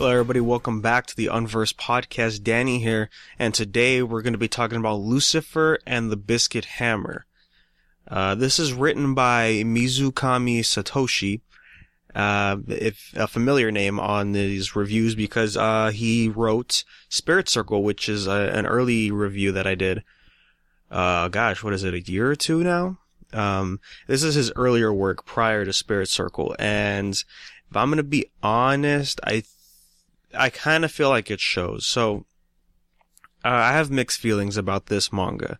Hello everybody, welcome back to the Unversed podcast. Danny here, and today we're going to be talking about Lucifer and the Biscuit Hammer. This is written by Mizukami Satoshi, if a familiar name on these reviews because he wrote Spirit Circle, which is an early review that I did. What is it, a year or two now? This is his earlier work prior to Spirit Circle, and if I'm going to be honest, I kind of feel like it shows. So, I have mixed feelings about this manga.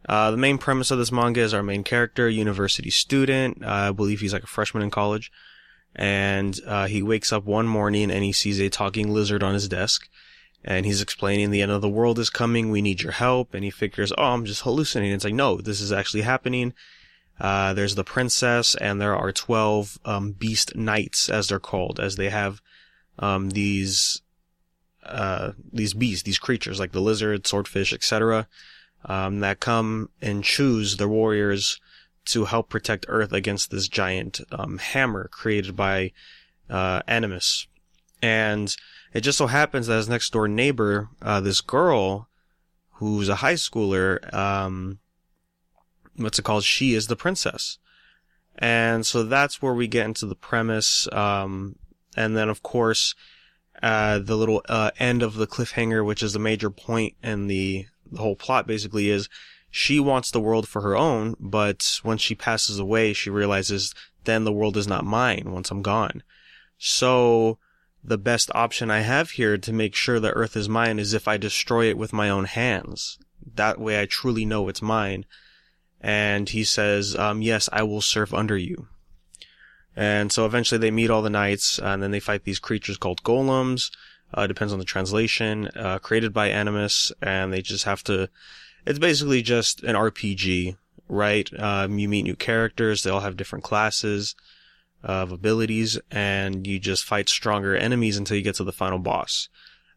The main premise of this manga is our main character, university student. I believe he's like a freshman in college. And, he wakes up one morning and he sees a talking lizard on his desk. And he's explaining the end of the world is coming. We need your help. And he figures, I'm just hallucinating. It's like, no, this is actually happening. There's the princess and there are 12, beast knights as they're called, as they have these beasts, these creatures like the lizard, swordfish, etc., that come and choose the warriors to help protect Earth against this giant hammer created by Animus. And it just so happens that his next door neighbor, this girl who's a high schooler, she is the princess. And so that's where we get into the premise. And then, of course, the little end of the cliffhanger, which is the major point in the whole plot, basically, is she wants the world for her own, but once she passes away, she realizes then the world is not mine once I'm gone. So the best option I have here to make sure the Earth is mine is if I destroy it with my own hands. That way I truly know it's mine. And he says, yes, I will serve under you. And so eventually they meet all the knights, and then they fight these creatures called golems. Depends on the translation, created by Animus, and they just have to, it's basically just an RPG, right? You meet new characters, they all have different classes of abilities, and you just fight stronger enemies until you get to the final boss.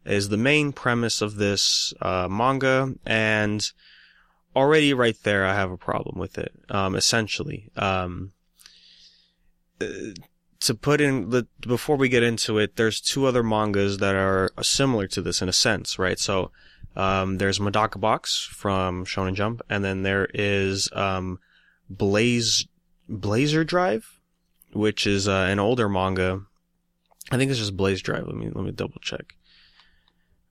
Is the main premise of this manga, and already right there I have a problem with it, essentially. To put in before we get into it, there's two other mangas that are similar to this in a sense, right? So, there's Madoka Box from Shonen Jump, and then there is, Blazer Drive, which is, an older manga. I think it's just Blaze Drive. Let me double check.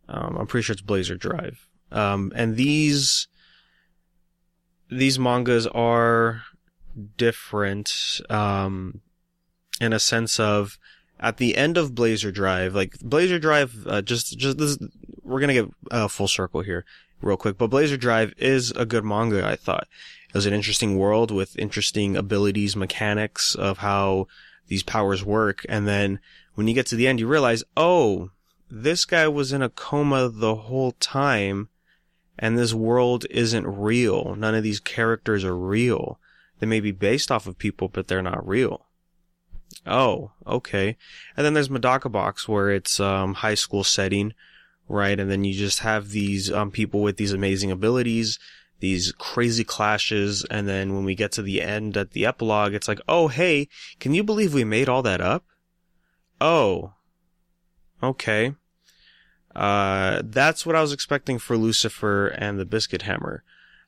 I'm pretty sure it's Blazer Drive. And these mangas are different, in a sense of, at the end of Blazer Drive, like, Blazer Drive, just this, we're gonna get full circle here real quick, but Blazer Drive is a good manga, I thought. It was an interesting world with interesting abilities, mechanics of how these powers work, and then when you get to the end, you realize, this guy was in a coma the whole time, and this world isn't real. None of these characters are real. They may be based off of people, but they're not real. Oh, okay. And then there's Madoka Box, where it's high school setting, right? And then you just have these people with these amazing abilities, these crazy clashes, and then when we get to the end at the epilogue, it's like, oh, hey, can you believe we made all that up? Oh, okay. That's what I was expecting for Lucifer and the Biscuit Hammer.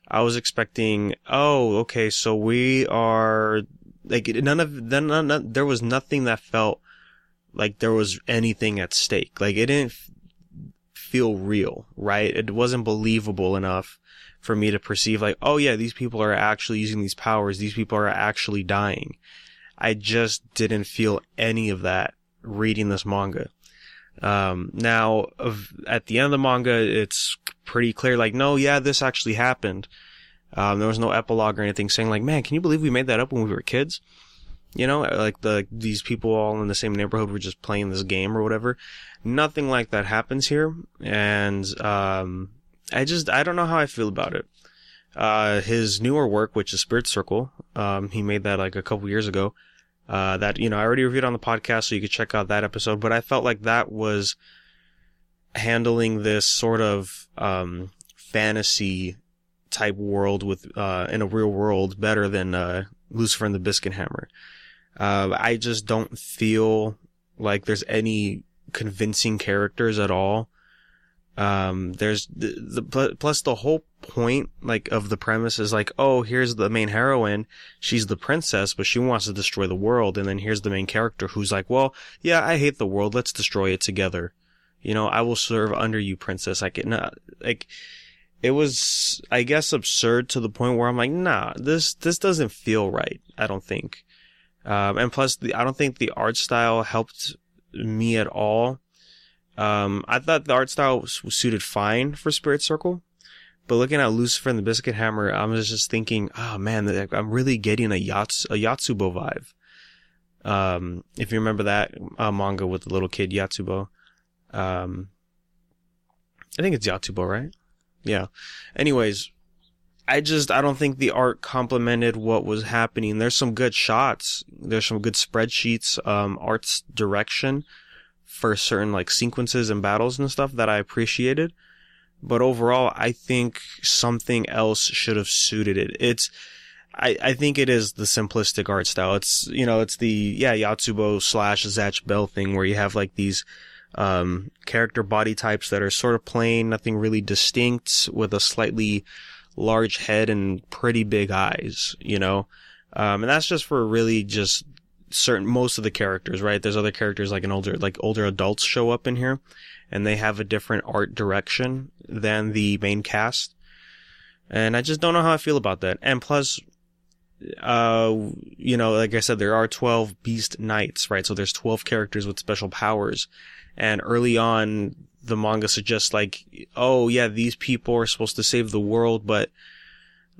I was expecting, okay, so we are, like, there was nothing that felt like there was anything at stake. Like, it didn't feel real, right? It wasn't believable enough for me to perceive, like, oh yeah, these people are actually using these powers, these people are actually dying. I just didn't feel any of that reading this manga. Now, at the end of the manga, it's pretty clear, like, no, yeah, this actually happened. There was no epilogue or anything saying, like, man, can you believe we made that up when we were kids? You know, like, these people all in the same neighborhood were just playing this game or whatever. Nothing like that happens here. And, I don't know how I feel about it. His newer work, which is Spirit Circle, he made that like a couple years ago. That, I already reviewed on the podcast, so you could check out that episode, but I felt like that was handling this sort of, fantasy type world with, in a real world better than, Lucifer and the Biscuit Hammer. I just don't feel like there's any convincing characters at all. There's plus the whole point, like, of the premise is like, oh, here's the main heroine. She's the princess, but she wants to destroy the world. And then here's the main character who's like, well, yeah, I hate the world. Let's destroy it together. You know, I will serve under you, princess. I can not, like, it was, I guess, absurd to the point where I'm like, nah, this doesn't feel right. I don't think. And plus I don't think the art style helped me at all. I thought the art style was suited fine for Spirit Circle, but looking at Lucifer and the Biscuit Hammer, I was just thinking, oh man, I'm really getting a Yatsubo vibe. If you remember that manga with the little kid Yatsubo, I think it's Yatsubo, right? Yeah. Anyways, I don't think the art complemented what was happening. There's some good shots. There's some good spreadsheets, art's direction for certain like sequences and battles and stuff that I appreciated. But overall, I think something else should have suited it. I think it is the simplistic art style. It's, you know, it's the, Yatsubo / Zatch Bell thing where you have like these, character body types that are sort of plain, nothing really distinct, with a slightly large head and pretty big eyes, you know? And that's just for really just most of the characters, right? There's other characters like older adults show up in here and they have a different art direction than the main cast. And I just don't know how I feel about that. And plus, you know, like I said, there are 12 Beast Knights, right? So there's 12 characters with special powers. And early on, the manga suggests like, oh yeah, these people are supposed to save the world, but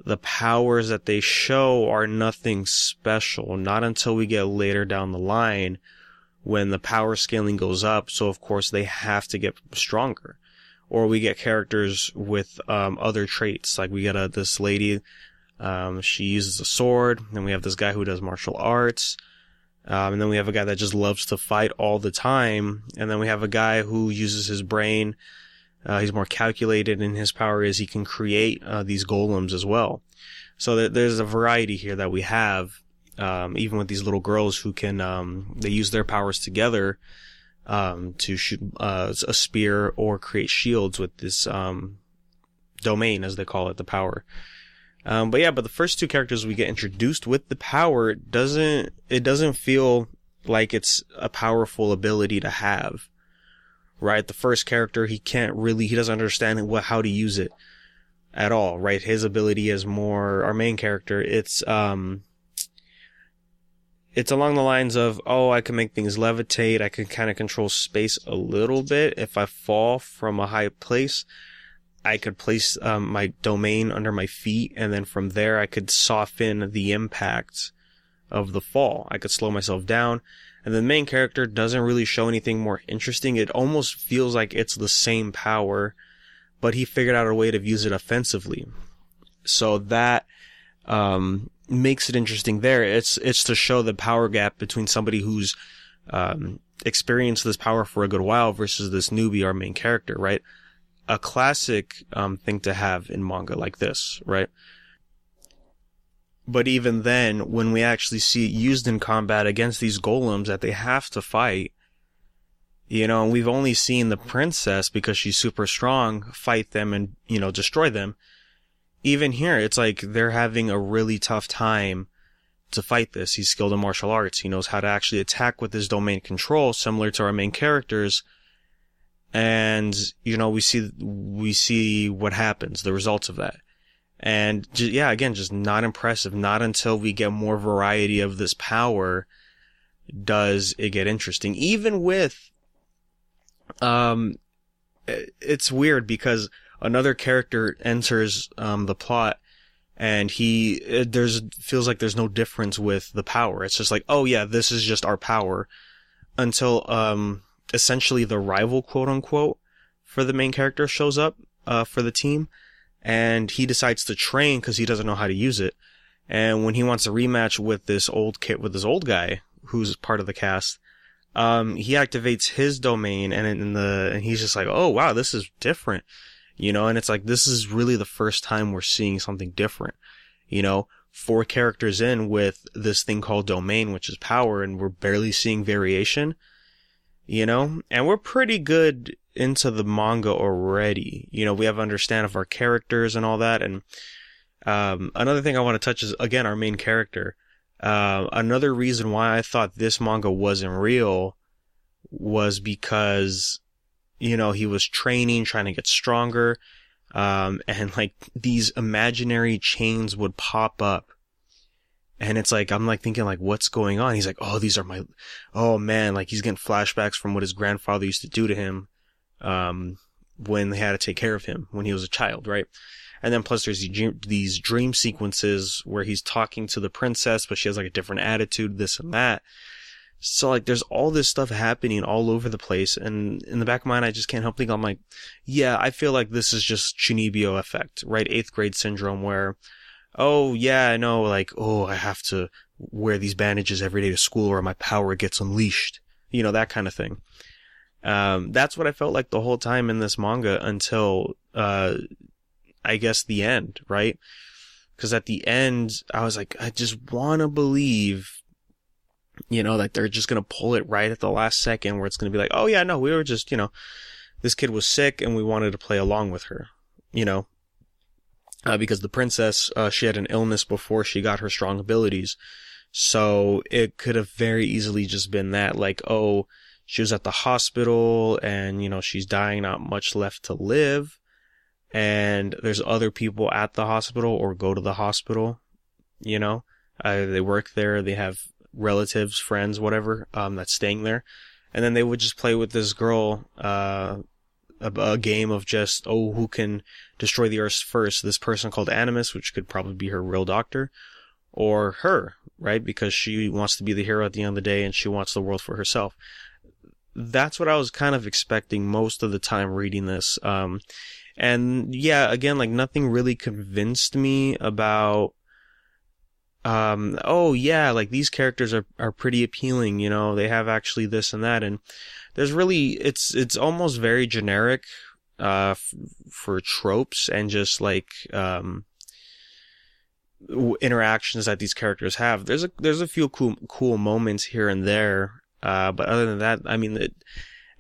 the powers that they show are nothing special. Not until we get later down the line when the power scaling goes up. So of course they have to get stronger. Or we get characters with other traits. Like we get this lady, she uses a sword, and we have this guy who does martial arts. And then we have a guy that just loves to fight all the time. And then we have a guy who uses his brain. He's more calculated, and his power is he can create these golems as well. So there's a variety here that we have, even with these little girls who can, they use their powers together to shoot a spear or create shields with this domain, as they call it, the power. But the first two characters we get introduced with the power doesn't feel like it's a powerful ability to have, right? The first character, he doesn't understand how to use it at all, right? His ability is more, our main character, it's along the lines of, oh, I can make things levitate, I can kind of control space a little bit. If I fall from a high place, I could place my domain under my feet, and then from there I could soften the impact of the fall. I could slow myself down, and the main character doesn't really show anything more interesting. It almost feels like it's the same power, but he figured out a way to use it offensively. So that makes it interesting there. It's to show the power gap between somebody who's experienced this power for a good while versus this newbie, our main character, right? A classic thing to have in manga like this, right? But even then, when we actually see it used in combat against these golems that they have to fight, you know, and we've only seen the princess, because she's super strong, fight them and, you know, destroy them. Even here, it's like they're having a really tough time to fight this. He's skilled in martial arts. He knows how to actually attack with his domain control, similar to our main characters. And, you know, we see what happens, the results of that. And again, just not impressive. Not until we get more variety of this power does it get interesting. Even with, it's weird because another character enters, the plot, and feels like there's no difference with the power. It's just like, oh yeah, this is just our power. Until, essentially the rival, quote unquote, for the main character shows up, for the team, and he decides to train because he doesn't know how to use it. And when he wants a rematch with this old guy who's part of the cast, he activates his domain, and he's just like, oh wow, this is different, you know. And it's like, this is really the first time we're seeing something different, you know. 4 characters in with this thing called domain, which is power, and we're barely seeing variation. you know, and we're pretty good into the manga already. You know, we have understand of our characters and all that. And another thing I want to touch is, again, our main character. Another reason why I thought this manga wasn't real was because, you know, he was training, trying to get stronger, and like these imaginary chains would pop up. And it's like, I'm like thinking like, what's going on? He's like, oh, these are my, oh man, like he's getting flashbacks from what his grandfather used to do to him, when they had to take care of him when he was a child, right? And then plus there's these dream sequences where he's talking to the princess, but she has like a different attitude, this and that. So like there's all this stuff happening all over the place. And in the back of my mind, I just can't help thinking, I'm like, yeah, I feel like this is just Chunibyo effect, right? 8th grade syndrome where, oh yeah, I know, like, oh, I have to wear these bandages every day to school or my power gets unleashed. You know, that kind of thing. That's what I felt like the whole time in this manga until, I guess the end, right? Because at the end, I was like, I just want to believe, you know, like they're just going to pull it right at the last second where it's going to be like, oh yeah, no, we were just, you know, this kid was sick and we wanted to play along with her, you know, because the princess, she had an illness before she got her strong abilities. So it could have very easily just been that, like, oh, she was at the hospital and, you know, she's dying, not much left to live. And there's other people at the hospital or go to the hospital, you know, they work there, they have relatives, friends, whatever, that's staying there. And then they would just play with this girl, a game of just, oh, who can destroy the Earth first? This person called Animus, which could probably be her real doctor, or her, right? Because she wants to be the hero at the end of the day and she wants the world for herself. That's what I was kind of expecting most of the time reading this. And yeah, again, like nothing really convinced me about, oh yeah, like these characters are pretty appealing, you know, they have actually this and that. And there's really, it's almost very generic, for tropes and just like, interactions that these characters have. There's a few cool moments here and there. But other than that, I mean,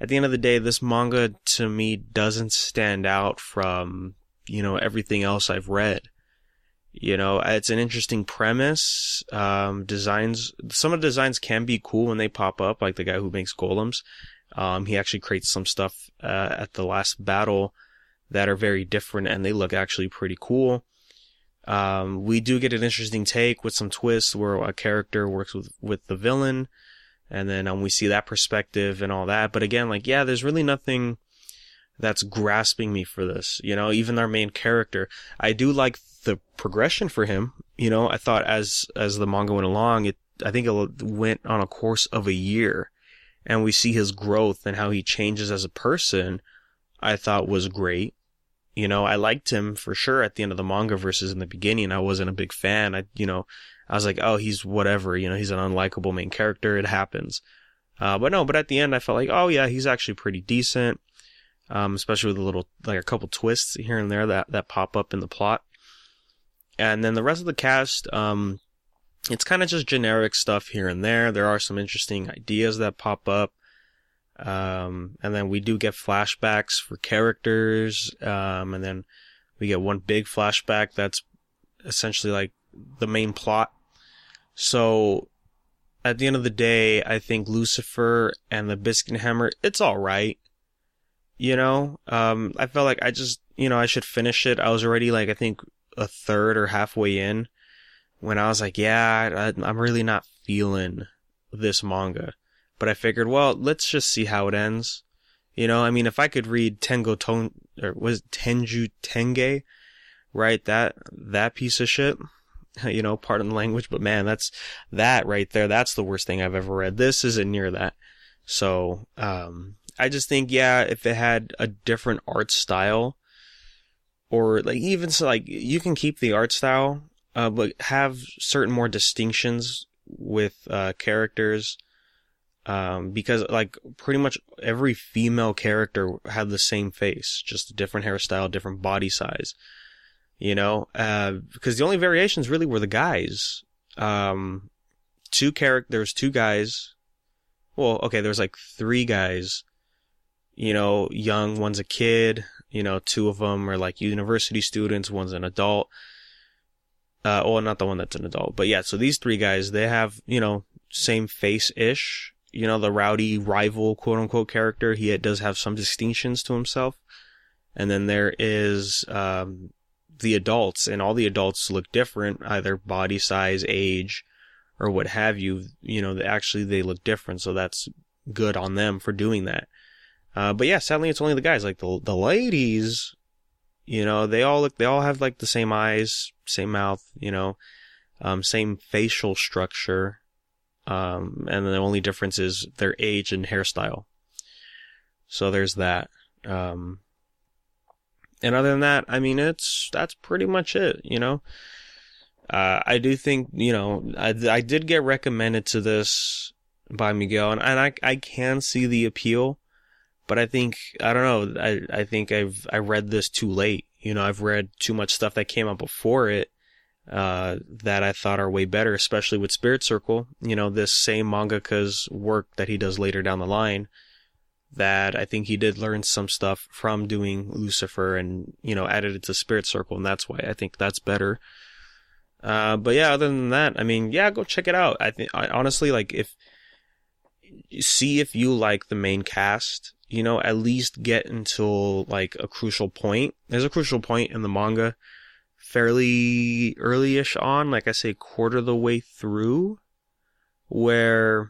at the end of the day, this manga to me doesn't stand out from, you know, everything else I've read. You know, it's an interesting premise. Designs, some of the designs can be cool when they pop up, like the guy who makes golems. He actually creates some stuff, at the last battle that are very different and they look actually pretty cool. We do get an interesting take with some twists where a character works with the villain. And then we see that perspective and all that. But again, like, yeah, there's really nothing that's grasping me for this. You know, even our main character, I do like the progression for him. You know, I thought as the manga went along, I think it went on a course of a year. And we see his growth and how he changes as a person, I thought was great. You know, I liked him for sure at the end of the manga versus in the beginning. I wasn't a big fan. I was like, oh, he's whatever, you know, he's an unlikable main character. It happens. But at the end, I felt like, oh yeah, he's actually pretty decent. Especially with a little, like a couple twists here and there that pop up in the plot. And then the rest of the cast, it's kind of just generic stuff here and there. There are some interesting ideas that pop up. And then we do get flashbacks for characters. And then we get one big flashback that's essentially like the main plot. So at the end of the day, I think Lucifer and the Biscuit Hammer, it's all right. You know, I felt like I just, you know, I should finish it. I was already like, I think a third or halfway in when I was like, yeah, I'm really not feeling this manga. But I figured, well, let's just see how it ends. You know, I mean, if I could read Tenjo Tenge, right? That piece of shit, you know, pardon the language, but man, that right there. That's the worst thing I've ever read. This isn't near that. So, I just think, yeah, if it had a different art style, or like even so, like you can keep the art style, but have certain more distinctions with characters, because like pretty much every female character had the same face, just a different hairstyle, different body size, you know, because the only variations really were the guys. There's two guys. well, okay, there's like three guys, young, one's a kid, two of them are like university students, one's an adult. Well, not the one that's an adult, but yeah, so these three guys, they have, same face-ish, the rowdy rival, quote unquote, character. He does have some distinctions to himself. And then there is, the adults, and all the adults look different, either body size, age, or what have you. They look different, so that's good on them for doing that. But yeah, sadly, it's only the guys. Like the ladies, they all have like the same eyes, same mouth, same facial structure. And the only difference is their age and hairstyle. So there's that. And other than that, I mean, that's pretty much it, I do think, I did get recommended to this by Miguel, and I can see the appeal, but I don't know, I think I read this too late. I've read too much stuff that came out before it, that I thought are way better, especially with Spirit Circle, this same mangaka's work that he does later down the line, that I think he did learn some stuff from doing Lucifer and, added it to Spirit Circle, and that's why I think that's better. But yeah, other than that, I mean, yeah, go check it out. I honestly, like, if you like the main cast, at least get until like a crucial point. There's a crucial point in the manga fairly early-ish on, like I say, quarter of the way through, where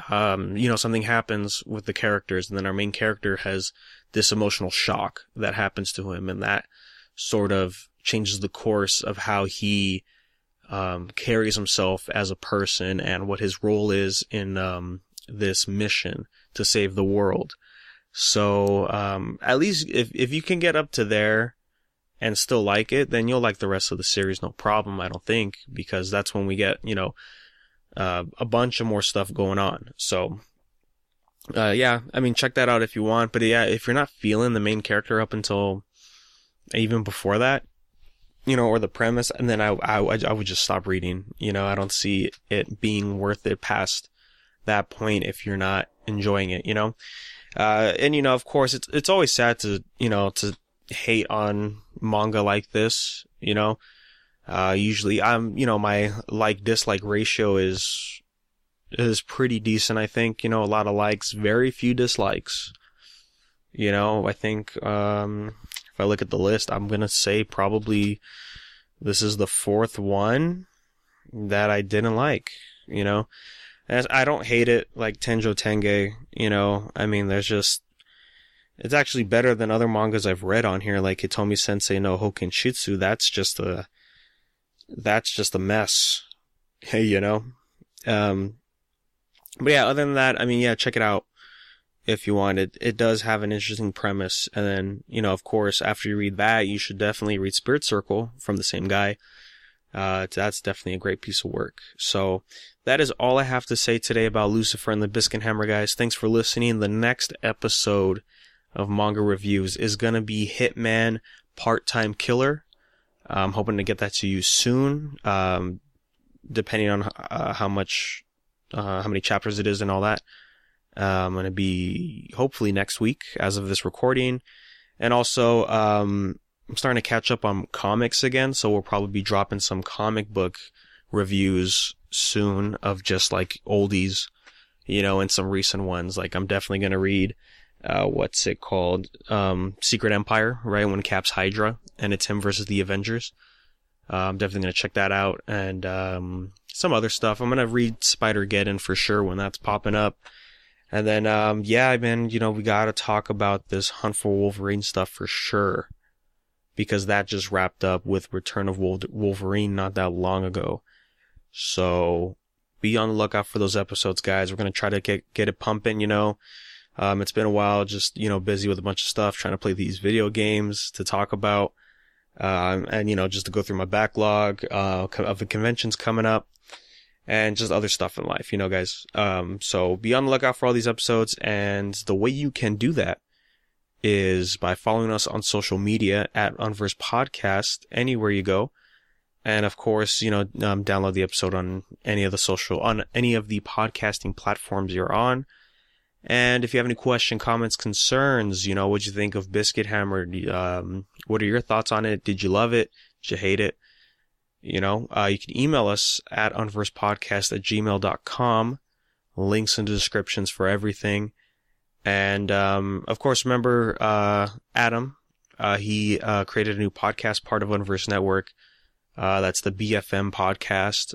something happens with the characters, and then our main character has this emotional shock that happens to him, and that sort of changes the course of how he carries himself as a person and what his role is in this mission to save the world. So at least if you can get up to there and still like it, then you'll like the rest of the series, no problem, I don't think, because that's when we get, a bunch of more stuff going on. So, yeah, I mean, check that out if you want. But yeah, if you're not feeling the main character up until even before that, or the premise, and then I would just stop reading. I don't see it being worth it past that point if you're not enjoying it, and of course, it's always sad to hate on manga like this, usually my like-dislike ratio is pretty decent, I think. A lot of likes, very few dislikes. I think, if I look at the list, I'm gonna say probably this is the fourth one that I didn't like, And I don't hate it like Tenjo Tenge, I mean, it's actually better than other mangas I've read on here, like Hitomi Sensei no Hoken Shitsu. That's just a mess, but yeah, other than that, I mean, yeah, check it out if you want. It does have an interesting premise, and then, of course, after you read that, you should definitely read Spirit Circle from the same guy. That's definitely a great piece of work. So that is all I have to say today about Lucifer and the Biscuit Hammer, guys. Thanks for listening. The next episode of Manga Reviews is gonna be Hitman Part-Time Killer. I'm hoping to get that to you soon, depending on how many chapters it is and all that. I'm going to be hopefully next week as of this recording. And also, I'm starting to catch up on comics again, so we'll probably be dropping some comic book reviews soon of just like oldies, and some recent ones. Like, I'm definitely going to read what's it called? Secret Empire, right? When Cap's Hydra, and it's him versus the Avengers. I'm definitely going to check that out, and some other stuff. I'm going to read Spider-Geddon for sure when that's popping up. And then, yeah, man, we got to talk about this Hunt for Wolverine stuff for sure, because that just wrapped up with Return of Wolverine not that long ago. So be on the lookout for those episodes, guys. We're going to try to get it pumping, It's been a while, just, busy with a bunch of stuff, trying to play these video games to talk about, and, just to go through my backlog, of the conventions coming up, and just other stuff in life, guys. So be on the lookout for all these episodes, and the way you can do that is by following us on social media at Unversed Podcast, anywhere you go. And of course, download the episode on any of the podcasting platforms you're on. And if you have any comments, concerns, what'd you think of Biscuit Hammer? What are your thoughts on it? Did you love it? Did you hate it? You can email us at unversedpodcast@gmail.com. Links in the descriptions for everything. And, of course, remember, Adam, he, created a new podcast, part of Unversed Network. That's the BFM podcast.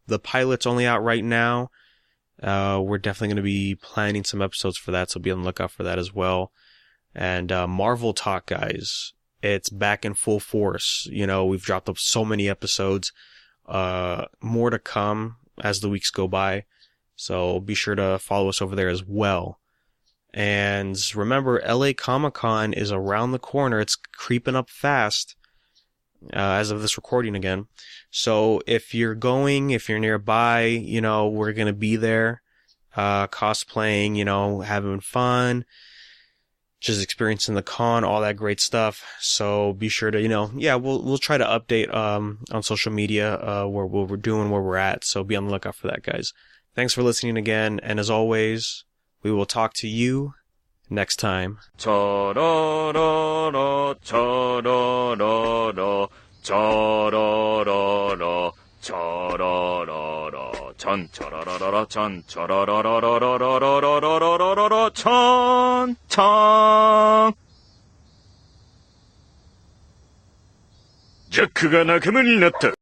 The pilot's only out right now. We're definitely going to be planning some episodes for that, so be on the lookout for that as well. And, Marvel Talk, guys. It's back in full force. We've dropped up so many episodes. More to come as the weeks go by. So be sure to follow us over there as well. And remember, LA Comic-Con is around the corner. It's creeping up fast, as of this recording again. So if you're nearby, we're going to be there, cosplaying, having fun, just experiencing the con, all that great stuff. So be sure to, we'll try to update, on social media, where we're doing, where we're at. So be on the lookout for that, guys. Thanks for listening again. And as always, we will talk to you next time. Cha-da-da-da, cha-da-da-da, cha-da-da-da, cha-da-da-da, chan cha-da-da-da, chan cha-da-da-da-da-da-da-da-da-da-da-da, chan chan. ジャックが仲間になった。